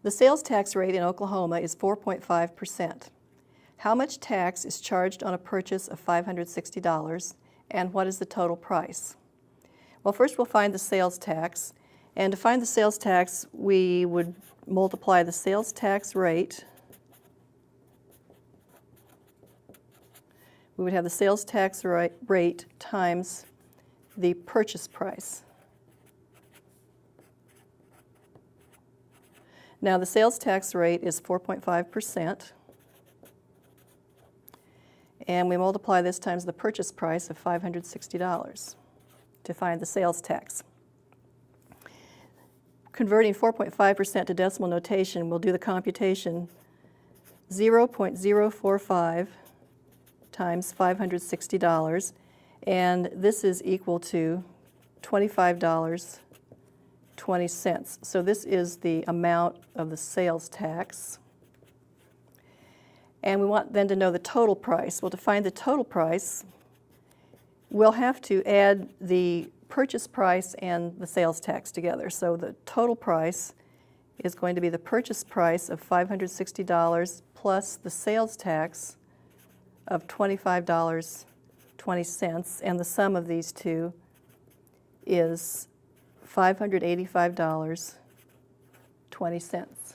The sales tax rate in Oklahoma is 4.5%. How much tax is charged on a purchase of $560, and what is the total price? Well, first we'll find the sales tax. And to find the sales tax, we would multiply the sales tax rate. We would have the sales tax rate times the purchase price. Now the sales tax rate is 4.5%, and we multiply this times the purchase price of $560 to find the sales tax. Converting 4.5% to decimal notation, we'll do the computation. 0.045 times $560, and this is equal to $25.20. So this is the amount of the sales tax. And we want then to know the total price. Well, to find the total price, we'll have to add the purchase price and the sales tax together. So the total price is going to be the purchase price of $560 plus the sales tax of $25.20, and the sum of these two is $585.20.